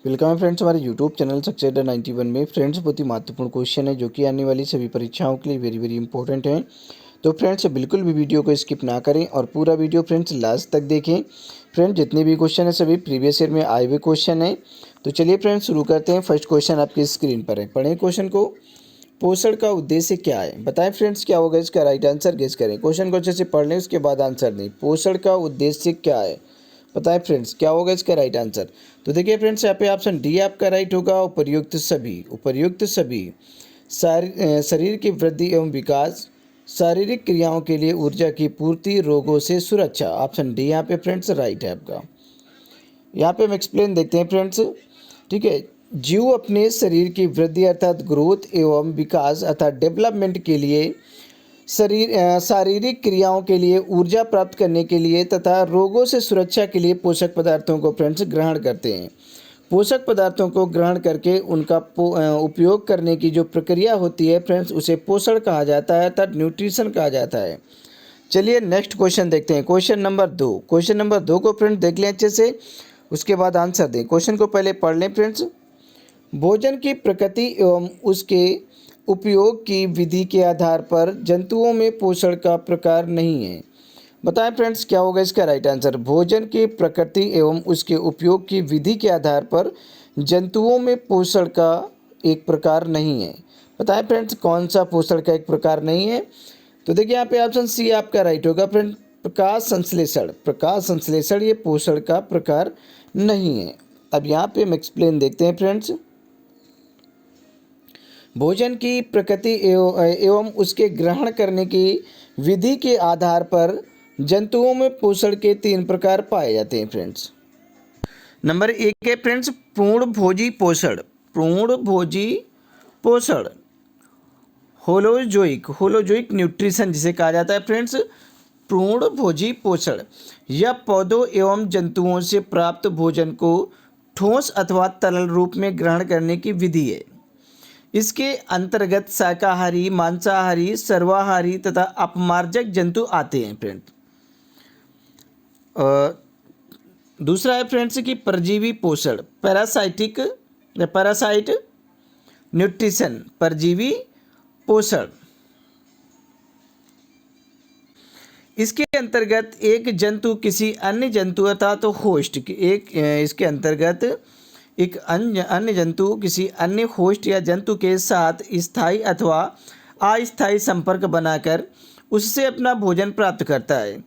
Welcome है friends हमारे YouTube channel success 91 में। फ्रेंड्स बहुत ही महत्वपूर्ण क्वेश्चन है जो कि आने वाली सभी परीक्षाओं के लिए वेरी वेरी इंपॉर्टेंट है। तो फ्रेंड्स बिल्कुल भी वीडियो को स्किप ना करें और पूरा वीडियो फ्रेंड्स लास्ट तक देखें। फ्रेंड्स जितने भी क्वेश्चन है सभी प्रीवियस ईयर में आए हुए क्वेश्चन है। तो चलिए फ्रेंड्स शुरू करते हैं। फर्स्ट क्वेश्चन आपकी स्क्रीन पर है, पढ़ें क्वेश्चन को। पोषण का उद्देश्य क्या है? बताएं फ्रेंड्स क्या होगा इसका राइट आंसर, गेस करें। क्वेश्चन को अच्छे से पढ़ लें उसके बाद आंसर दें। पोषण का उद्देश्य क्या है? बताएं फ्रेंड्स क्या होगा इसका राइट आंसर। तो देखिए फ्रेंड्स यहाँ पे ऑप्शन डी आपका राइट होगा, उपर्युक्त सभी। उपर्युक्त सभी शरीर की वृद्धि एवं विकास, शारीरिक क्रियाओं के लिए ऊर्जा की पूर्ति, रोगों से सुरक्षा। ऑप्शन डी यहाँ पे फ्रेंड्स राइट है आपका। यहाँ पे हम एक्सप्लेन देखते हैं फ्रेंड्स। ठीक है, जीव अपने शरीर की वृद्धि अर्थात ग्रोथ एवं विकास अर्थात डेवलपमेंट के लिए शारीरिक क्रियाओं के लिए ऊर्जा प्राप्त करने के लिए तथा रोगों से सुरक्षा के लिए पोषक पदार्थों को फ्रेंड्स ग्रहण करते हैं। पोषक पदार्थों को ग्रहण करके उनका उपयोग करने की जो प्रक्रिया होती है फ्रेंड्स उसे पोषण कहा जाता है अर्थात न्यूट्रिशन कहा जाता है। चलिए नेक्स्ट क्वेश्चन देखते हैं। Question number 2। क्वेश्चन नंबर 2 को फ्रेंड्स देख लें अच्छे से, उसके बाद आंसर दें। क्वेश्चन को पहले पढ़ लें फ्रेंड्स। भोजन की प्रकृति एवं उसके उपयोग की विधि के आधार पर जंतुओं में पोषण का प्रकार नहीं है। बताएं फ्रेंड्स क्या होगा इसका राइट आंसर। भोजन की प्रकृति एवं उसके उपयोग की विधि के आधार पर जंतुओं में पोषण का एक प्रकार नहीं है। बताएं फ्रेंड्स कौन सा पोषण का एक प्रकार नहीं है। तो देखिए यहाँ पे ऑप्शन सी आपका राइट होगा फ्रेंड, प्रकाश संश्लेषण। प्रकाश संश्लेषण ये पोषण का प्रकार नहीं है। अब यहाँ पे हम एक्सप्लेन देखते हैं फ्रेंड्स। भोजन की प्रकृति एवं उसके ग्रहण करने की विधि के आधार पर जंतुओं में पोषण के 3 प्रकार पाए जाते हैं फ्रेंड्स। नंबर 1 है फ्रेंड्स पूर्णभोजी पोषण। पूर्णभोजी पोषण, होलोजोइक न्यूट्रिशन जिसे कहा जाता है फ्रेंड्स। पूर्णभोजी पोषण यह पौधों एवं जंतुओं से प्राप्त भोजन को ठोस अथवा तरल रूप में ग्रहण करने की विधि है। इसके अंतर्गत शाकाहारी, मांसाहारी, सर्वाहारी तथा अपमार्जक जंतु आते हैं फ्रेंड्स। दूसरा है फ्रेंड्स कि परजीवी पोषण, पैरासाइट न्यूट्रिशन, परजीवी पोषण। इसके अंतर्गत एक जंतु किसी अन्य जंतु अर्थात होस्ट इसके अंतर्गत एक अन्य जंतु किसी अन्य होस्ट या जंतु के साथ स्थायी अथवा अस्थायी संपर्क बनाकर उससे अपना भोजन प्राप्त करता है।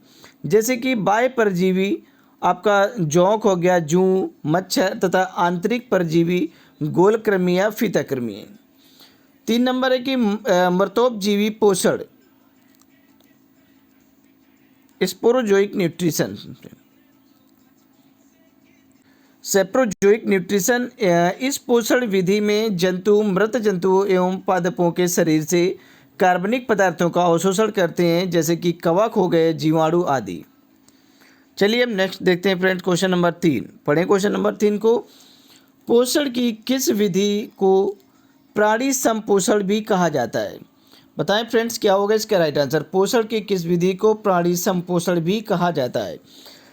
जैसे कि बाह्य परजीवी आपका जोंक हो गया, जूं, मच्छर तथा आंतरिक परजीवी गोलकृमि या फीताकृमि। 3 नंबर है कि मृतोपजीवी पोषण, स्पोरोजोइक न्यूट्रिशन। सेप्रोजोइक न्यूट्रिशन इस पोषण विधि में जंतु मृत जंतुओं एवं पादपों के शरीर से कार्बनिक पदार्थों का अवशोषण करते हैं जैसे कि कवक हो गए, जीवाणु आदि। चलिए अब नेक्स्ट देखते हैं फ्रेंड्स क्वेश्चन नंबर 3। पढ़ें क्वेश्चन नंबर 3 को। पोषण की किस विधि को प्राणी संपोषण भी कहा जाता है? बताएं फ्रेंड्स क्या होगा इसका राइट आंसर। पोषण की किस विधि को प्राणी संपोषण भी कहा जाता है?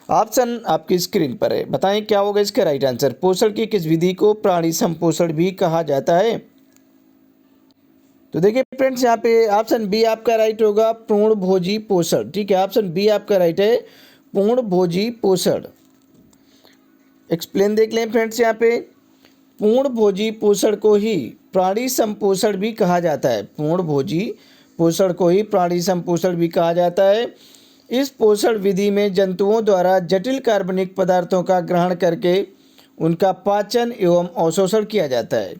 ऑप्शन आपकी स्क्रीन पर है, बताएं क्या होगा इसका राइट आंसर। पोषण की किस विधि को प्राणी संपोषण भी कहा जाता है? तो देखिए फ्रेंड्स यहाँ पे ऑप्शन बी आपका राइट होगा, पूर्णभोजी पोषण। ठीक है, ऑप्शन बी आपका राइट है, पूर्णभोजी पोषण। एक्सप्लेन देख लें फ्रेंड्स यहाँ पे। पूर्णभोजी पोषण को ही प्राणी संपोषण भी कहा जाता है। पूर्णभोजी पोषण को ही प्राणी संपोषण भी कहा जाता है। इस पोषण विधि में जंतुओं द्वारा जटिल कार्बनिक पदार्थों का ग्रहण करके उनका पाचन एवं अवशोषण किया जाता है।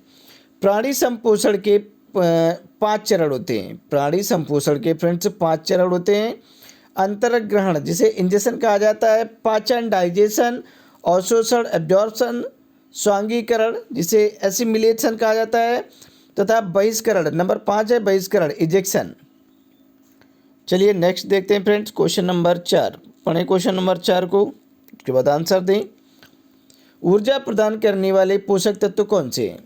प्राणी संपोषण के 5 चरण होते हैं। प्राणी संपोषण के फ्रेंड्स 5 चरण होते हैं। अंतरक ग्रहण जिसे इंजेक्शन कहा जाता है, पाचन डाइजेशन, अवशोषण एब्जॉर्प्शन, स्वांगीकरण जिसे एसिमिलेशन कहा जाता है तथा बहिष्करण। नंबर 5 है बहिष्करण, इजेक्शन। चलिए नेक्स्ट देखते हैं फ्रेंड्स क्वेश्चन नंबर 4। पढ़ें क्वेश्चन नंबर 4 को, उसके बाद आंसर दें। ऊर्जा प्रदान करने वाले पोषक तत्व कौन से हैं?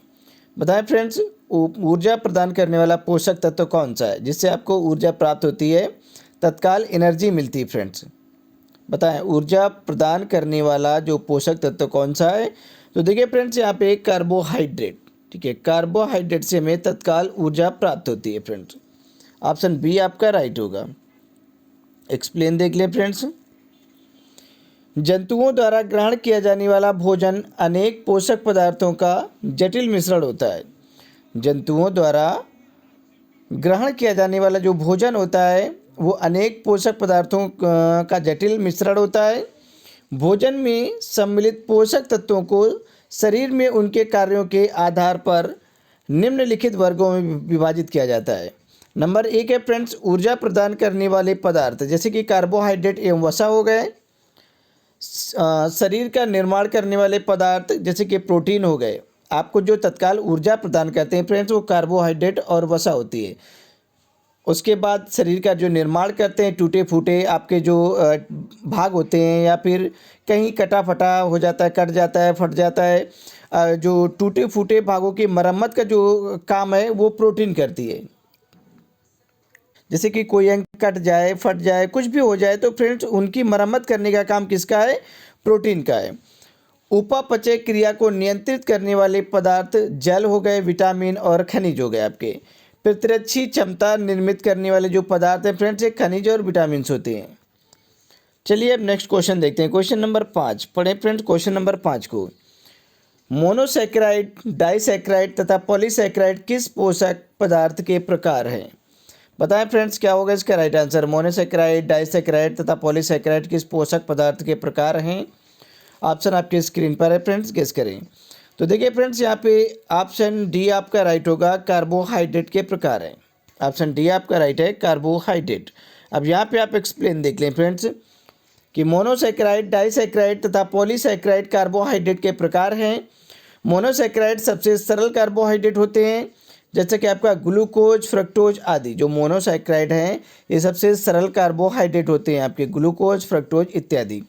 बताएं फ्रेंड्स ऊर्जा प्रदान करने वाला पोषक तत्व कौन सा है जिससे आपको ऊर्जा प्राप्त होती है, तत्काल एनर्जी मिलती है फ्रेंड्स। बताएं ऊर्जा प्रदान करने वाला जो पोषक तत्व कौन सा है तो देखिए फ्रेंड्स यहाँ पे कार्बोहाइड्रेट, ठीक है, कार्बोहाइड्रेट से हमें तत्काल ऊर्जा प्राप्त होती है फ्रेंड्स। ऑप्शन बी आपका राइट होगा। एक्सप्लेन देख लें फ्रेंड्स। जंतुओं द्वारा ग्रहण किया जाने वाला भोजन अनेक पोषक पदार्थों का जटिल मिश्रण होता है। जंतुओं द्वारा ग्रहण किया जाने वाला जो भोजन होता है वो अनेक पोषक पदार्थों का जटिल मिश्रण होता है। भोजन में सम्मिलित पोषक तत्वों को शरीर में उनके कार्यों के आधार पर निम्नलिखित वर्गों में विभाजित किया जाता है। नंबर 1 है फ्रेंड्स ऊर्जा प्रदान करने वाले पदार्थ, जैसे कि कार्बोहाइड्रेट एवं वसा हो गए। शरीर का निर्माण करने वाले पदार्थ जैसे कि प्रोटीन हो गए। आपको जो तत्काल ऊर्जा प्रदान करते हैं फ्रेंड्स वो कार्बोहाइड्रेट और वसा होती है। उसके बाद शरीर का जो निर्माण करते हैं, टूटे फूटे आपके जो भाग होते हैं या फिर कहीं कटा फटा हो जाता है, कट जाता है, फट जाता है, जो टूटे फूटे भागों की मरम्मत का जो काम है वो प्रोटीन करती है। जैसे कि कोई अंग कट जाए, फट जाए, कुछ भी हो जाए तो फ्रेंड्स उनकी मरम्मत करने का काम किसका है? प्रोटीन का है। उपापचय क्रिया को नियंत्रित करने वाले पदार्थ जल हो गए, विटामिन और खनिज हो गए। आपके प्रतिरक्षी क्षमता निर्मित करने वाले जो पदार्थ हैं फ्रेंड्स ये खनिज और विटामिन होते हैं। चलिए अब नेक्स्ट क्वेश्चन देखते हैं। क्वेश्चन नंबर 5 पढ़ें फ्रेंड्स। क्वेश्चन नंबर 5 को, मोनोसैकेराइड, डाइसैकेराइड तथा पॉलीसैकेराइड किस पोषक पदार्थ के प्रकार हैं? बताएं फ्रेंड्स क्या होगा इसका राइट आंसर। मोनोसैकेराइड, डाइसैकेराइड तथा पॉलीसैकेराइड किस पोषक पदार्थ के प्रकार हैं? ऑप्शन आपके स्क्रीन पर है फ्रेंड्स, गेस करें। तो देखिए फ्रेंड्स यहाँ पे ऑप्शन डी आपका राइट होगा, कार्बोहाइड्रेट के प्रकार हैं। ऑप्शन डी आपका राइट है, कार्बोहाइड्रेट। अब यहाँ पे आप एक्सप्लेन देख लें फ्रेंड्स कि मोनोसैकेराइड, डाइसैकेराइड तथा पॉलीसैकेराइड कार्बोहाइड्रेट के प्रकार हैं। मोनोसैकेराइड सबसे सरल कार्बोहाइड्रेट होते हैं, जैसे कि आपका ग्लूकोज, फ्रक्टोज आदि। जो मोनोसैकेराइड हैं ये सबसे सरल कार्बोहाइड्रेट होते हैं, आपके ग्लूकोज, फ्रक्टोज इत्यादि।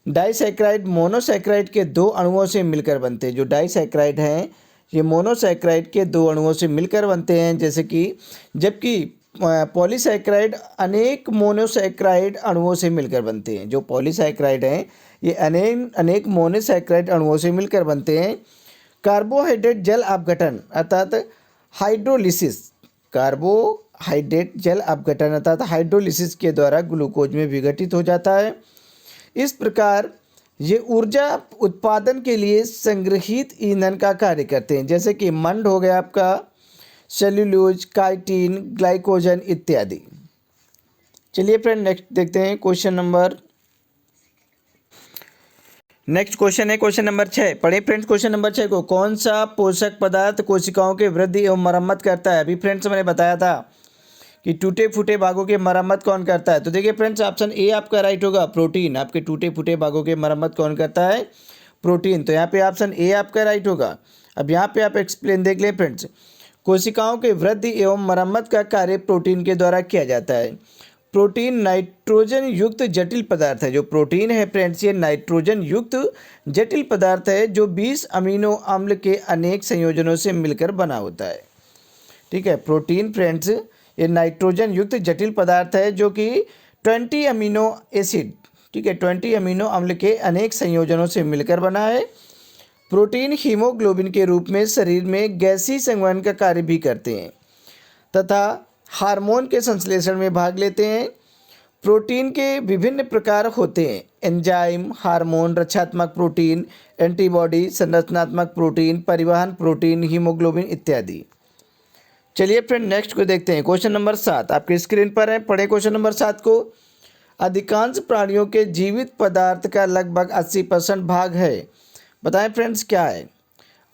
डाइसैकेराइड मोनोसैकेराइड के 2 अणुओं से मिलकर बनते हैं। जो डाइसैकेराइड हैं ये मोनोसैकेराइड के 2 अणुओं से मिलकर बनते हैं, जैसे कि जबकि पॉलीसैकेराइड अनेक मोनोसैकेराइड अणुओं से मिलकर बनते हैं। जो पॉलीसैकेराइड हैं ये अनेक मोनोसैकेराइड अणुओं से मिलकर बनते हैं। कार्बोहाइड्रेट जल अपघटन अर्थात हाइड्रोलिसिस, कार्बोहाइड्रेट जल अपघटन अर्थात हाइड्रोलिसिस के द्वारा ग्लूकोज में विघटित हो जाता है। इस प्रकार ये ऊर्जा उत्पादन के लिए संग्रहित ईंधन का कार्य करते हैं, जैसे कि मंड हो गया आपका, सेल्यूलोज, काइटिन, ग्लाइकोजन इत्यादि। चलिए फ्रेंड नेक्स्ट देखते हैं नेक्स्ट क्वेश्चन है क्वेश्चन नंबर 6 पढ़े फ्रेंड्स। क्वेश्चन नंबर 6 को, कौन सा पोषक पदार्थ कोशिकाओं के वृद्धि एवं मरम्मत करता है? अभी फ्रेंड्स मैंने बताया था कि टूटे फूटे भागों की मरम्मत कौन करता है। तो देखिए फ्रेंड्स ऑप्शन ए आपका राइट होगा, प्रोटीन। आपके टूटे फूटे भागों की मरम्मत कौन करता है? प्रोटीन। तो यहाँ पे ऑप्शन ए आपका राइट होगा। अब यहाँ पे आप एक्सप्लेन देख लें फ्रेंड्स। कोशिकाओं के वृद्धि एवं मरम्मत का कार्य प्रोटीन के द्वारा किया जाता है। प्रोटीन नाइट्रोजन युक्त जटिल पदार्थ है। जो प्रोटीन है फ्रेंड्स ये नाइट्रोजन युक्त जटिल पदार्थ है जो 20 अमीनो अम्ल के अनेक संयोजनों से मिलकर बना होता है। ठीक है, प्रोटीन फ्रेंड्स ये नाइट्रोजन युक्त जटिल पदार्थ है जो कि 20 अमीनो एसिड, ठीक है, 20 अमीनो अम्ल के अनेक संयोजनों से मिलकर बना है। प्रोटीन हीमोग्लोबिन के रूप में शरीर में गैसीय संवहन का कार्य भी करते हैं तथा हार्मोन के संश्लेषण में भाग लेते हैं। प्रोटीन के विभिन्न प्रकार होते हैं, एंजाइम, हार्मोन, रक्षात्मक प्रोटीन, एंटीबॉडी, संरचनात्मक प्रोटीन, परिवहन प्रोटीन, हीमोग्लोबिन इत्यादि। चलिए फ्रेंड नेक्स्ट को देखते हैं। क्वेश्चन नंबर 7 आपके स्क्रीन पर है, पढ़े क्वेश्चन नंबर 7 को। अधिकांश प्राणियों के जीवित पदार्थ का लगभग 80% भाग है। बताएं फ्रेंड्स क्या है?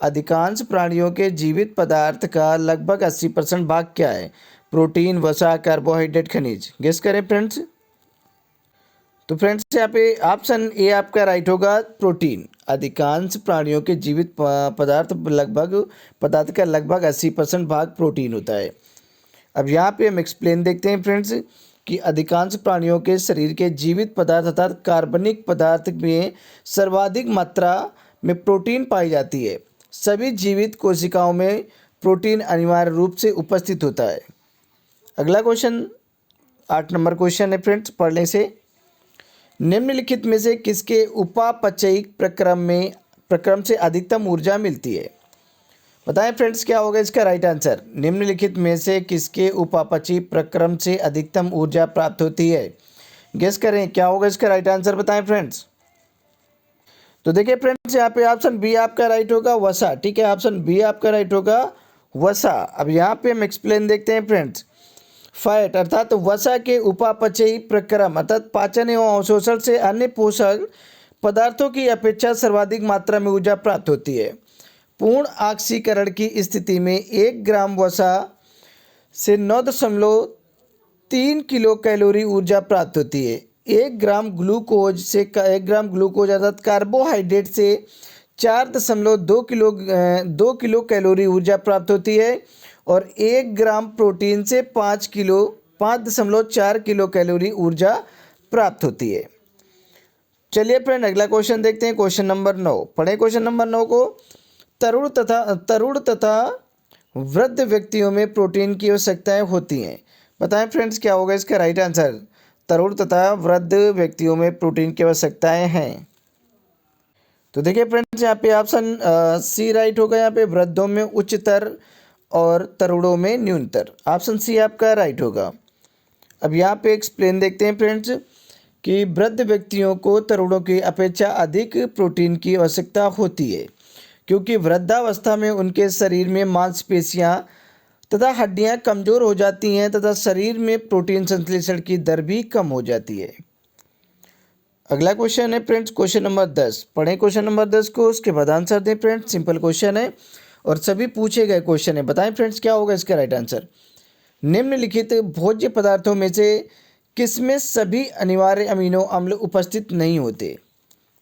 अधिकांश प्राणियों के जीवित पदार्थ का लगभग 80% भाग क्या है? प्रोटीन, वसा, कार्बोहाइड्रेट, खनिज। गेस करें फ्रेंड्स। तो फ्रेंड्स यहाँ पे ऑप्शन ए आपका राइट होगा, प्रोटीन। अधिकांश प्राणियों के जीवित पदार्थ का लगभग 80% भाग प्रोटीन होता है। अब यहाँ पे हम एक्सप्लेन देखते हैं फ्रेंड्स कि अधिकांश प्राणियों के शरीर के जीवित पदार्थ अर्थात कार्बनिक पदार्थ में सर्वाधिक मात्रा में प्रोटीन पाई जाती है। सभी जीवित कोशिकाओं में प्रोटीन अनिवार्य रूप से उपस्थित होता है। अगला क्वेश्चन 8 नंबर क्वेश्चन है फ्रेंड्स, पढ़ने से। निम्नलिखित में से किसके उपापचयिक प्रक्रम में प्रक्रम से अधिकतम ऊर्जा मिलती है। बताएं फ्रेंड्स क्या होगा इसका राइट आंसर। निम्नलिखित में से किसके उपापचयी प्रक्रम से अधिकतम ऊर्जा प्राप्त होती है? गेस करें क्या होगा इसका राइट आंसर, बताएं फ्रेंड्स। तो देखिए फ्रेंड्स यहाँ पे ऑप्शन बी आपका राइट होगा, वसा। ठीक है, ऑप्शन बी आपका राइट होगा, वसा। अब यहाँ पे हम एक्सप्लेन देखते हैं फ्रेंड्स। फैट अर्थात वसा के उपापचयी प्रक्रम अर्थात पाचन एवं अवशोषण से अन्य पोषक पदार्थों की अपेक्षा सर्वाधिक मात्रा में ऊर्जा प्राप्त होती है। पूर्ण ऑक्सीकरण की स्थिति में 1 ग्राम वसा से 9.3 किलो कैलोरी ऊर्जा प्राप्त होती है। 1 ग्राम ग्लूकोज अर्थात कार्बोहाइड्रेट से 4.2 किलो कैलोरी ऊर्जा प्राप्त होती है और 1 ग्राम प्रोटीन से 5.4 किलो कैलोरी ऊर्जा प्राप्त होती है। चलिए फ्रेंड अगला क्वेश्चन देखते हैं, क्वेश्चन नंबर 9। पढ़े क्वेश्चन नंबर 9 को। तरुण तथा वृद्ध व्यक्तियों में प्रोटीन की आवश्यकताएं होती हैं। बताएं फ्रेंड्स क्या होगा इसका राइट आंसर। तरुण तथा वृद्ध व्यक्तियों में प्रोटीन की आवश्यकताएं हैं। तो देखिए फ्रेंड्स यहाँ पे ऑप्शन सी राइट होगा। यहाँ पे वृद्धों में उच्चतर और तरुणों में न्यूनतर। ऑप्शन सी आपका राइट होगा। अब यहाँ पे एक्सप्लेन देखते हैं फ्रेंड्स कि वृद्ध व्यक्तियों को तरुणों की अपेक्षा अधिक प्रोटीन की आवश्यकता होती है क्योंकि वृद्धावस्था में उनके शरीर में मांसपेशियां तथा हड्डियां कमज़ोर हो जाती हैं तथा शरीर में प्रोटीन संश्लेषण की दर भी कम हो जाती है। अगला क्वेश्चन है फ्रेंड्स क्वेश्चन नंबर 10। पढ़ें क्वेश्चन नंबर 10 को, उसके बाद आंसर दें फ्रेंड्स। सिंपल क्वेश्चन है और सभी पूछे गए क्वेश्चन है। बताएं फ्रेंड्स क्या होगा इसका राइट आंसर। निम्नलिखित भोज्य पदार्थों में से किसमें सभी अनिवार्य अमीनो अम्ल उपस्थित नहीं होते?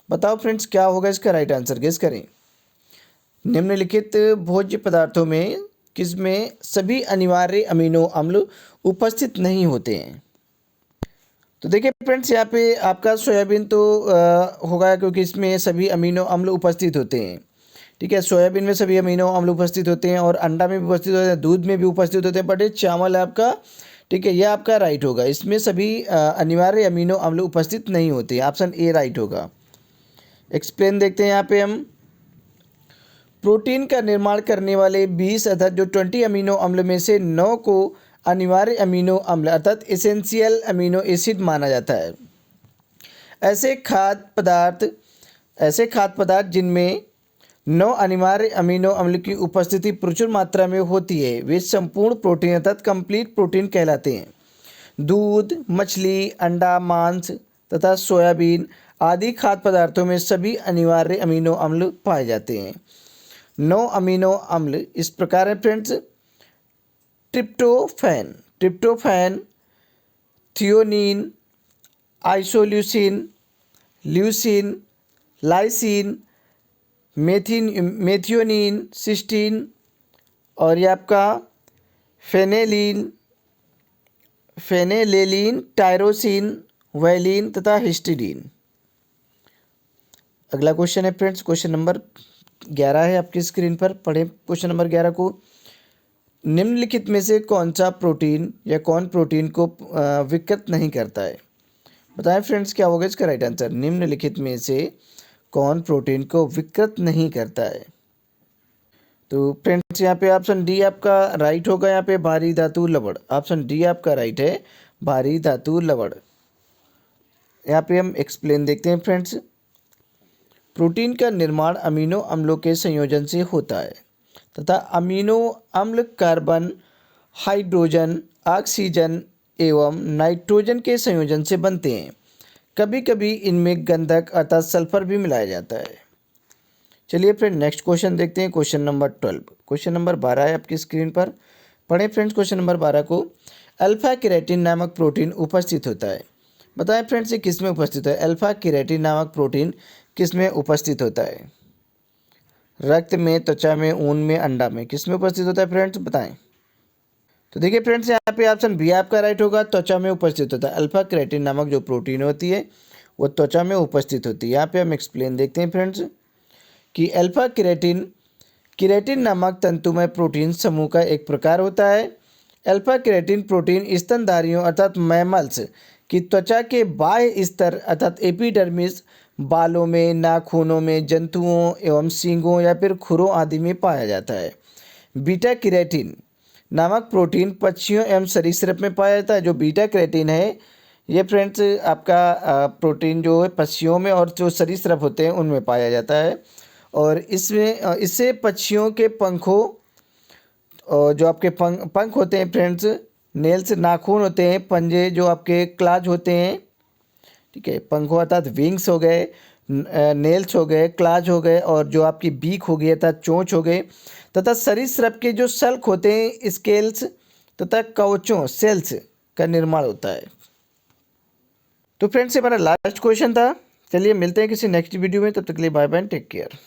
बताओ फ्रेंड्स क्या होगा इसका राइट आंसर, गेस करें। निम्नलिखित भोज्य पदार्थों में किसमें सभी अनिवार्य अमीनो अम्ल उपस्थित नहीं होते हैं? तो देखिए फ्रेंड्स यहाँ पे आपका सोयाबीन तो होगा क्योंकि इसमें सभी अमीनो अम्ल उपस्थित होते हैं। ठीक है, सोयाबीन में सभी अमीनो अम्ल उपस्थित होते हैं और अंडा में भी उपस्थित होते हैं, दूध में भी उपस्थित होते हैं, बट ये चावल है आपका। ठीक है, यह आपका राइट होगा। इसमें सभी अनिवार्य अमीनो अम्ल उपस्थित नहीं होते। ऑप्शन ए राइट होगा। एक्सप्लेन देखते हैं यहाँ पे हम। प्रोटीन का निर्माण करने वाले 20 अर्थात जो 20 अमीनो अम्ल में से 9 को अनिवार्य अमीनो अम्ल अर्थात एसेंशियल अमीनो एसिड माना जाता है। ऐसे खाद्य पदार्थ जिनमें 9 अनिवार्य अमीनो अम्ल की उपस्थिति प्रचुर मात्रा में होती है वे संपूर्ण प्रोटीन अर्थात कंप्लीट प्रोटीन कहलाते हैं। दूध, मछली, अंडा, मांस तथा सोयाबीन आदि खाद्य पदार्थों में सभी अनिवार्य अमीनो अम्ल पाए जाते हैं। 9 अमीनो अम्ल इस प्रकार है friends. Tryptophan, threonine, isoleucine, leucine, lysine, methionine, cysteine और ये आपका फेनेलेलिन, टायरोसिन, वैलिन तथा हिस्टिडीन। अगला क्वेश्चन है फ्रेंड्स क्वेश्चन नंबर 11 है आपकी स्क्रीन पर। पढ़ें क्वेश्चन नंबर 11 को। निम्नलिखित में से कौन प्रोटीन को विकृत नहीं करता है? बताएं फ्रेंड्स क्या होगा इसका राइट आंसर। निम्नलिखित में से कौन प्रोटीन को विकृत नहीं करता है? तो फ्रेंड्स यहाँ पे ऑप्शन डी आपका राइट होगा। यहाँ पे भारी धातु लवण, ऑप्शन डी आपका राइट है, भारी धातु लवण। यहाँ पे हम एक्सप्लेन देखते हैं फ्रेंड्स। प्रोटीन का निर्माण अमीनो अम्लों के संयोजन से होता है तथा अमीनो अम्ल कार्बन, हाइड्रोजन, ऑक्सीजन एवं नाइट्रोजन के संयोजन से बनते हैं। कभी कभी इनमें गंधक अर्थात सल्फर भी मिलाया जाता है। चलिए फ्रेंड नेक्स्ट क्वेश्चन देखते हैं क्वेश्चन नंबर 12। क्वेश्चन नंबर 12 है आपकी स्क्रीन पर। पढ़ें फ्रेंड्स क्वेश्चन नंबर 12 को। अल्फा केराटिन नामक प्रोटीन उपस्थित होता है। बताएं फ्रेंड्स ये किस में उपस्थित है? अल्फा केराटिन नामक प्रोटीन किस में उपस्थित होता है? रक्त में, त्वचा में, ऊन में, अंडा में, किस में उपस्थित होता है फ्रेंड्स बताएं। तो देखिए फ्रेंड्स यहाँ पे ऑप्शन बी आपका राइट होगा, त्वचा में उपस्थित होता है। अल्फा केराटिन नामक जो प्रोटीन होती है वो त्वचा में उपस्थित होती है। यहाँ पे हम एक्सप्लेन देखते हैं फ्रेंड्स कि अल्फा केराटिन नामक तंतुमय प्रोटीन समूह का एक प्रकार होता है। अल्फा केराटिन प्रोटीन स्तनधारियों अर्थात मैमल्स की त्वचा के बाह्य स्तर अर्थात एपिडर्मिस, बालों में, नाखूनों में, जंतुओं एवं सींगों या फिर खुरों आदि में पाया जाता है। बीटा कैरोटीन नामक प्रोटीन पक्षियों एवं सरीसृप में पाया जाता है। जो बीटा कैरोटीन है ये फ्रेंड्स आपका प्रोटीन जो है पक्षियों में और जो सरीसृप होते हैं उनमें पाया जाता है। और इससे पक्षियों के पंखों और जो आपके पंख होते हैं फ्रेंड्स, नेल्स नाखून होते हैं, पंजे जो आपके क्लाज होते हैं, ठीक है, पंखों अर्थात विंग्स हो गए, नेल्स हो गए, क्लाज हो गए, और जो आपकी बीक हो गई अर्थात चोंच हो गए, तथा सरीसृप के जो सल्क होते हैं स्केल्स तथा कवचों सेल्स का निर्माण होता है। तो फ्रेंड्स ये हमारा लास्ट क्वेश्चन था। चलिए मिलते हैं किसी नेक्स्ट वीडियो में, तब तक के लिए बाय बाय, टेक केयर।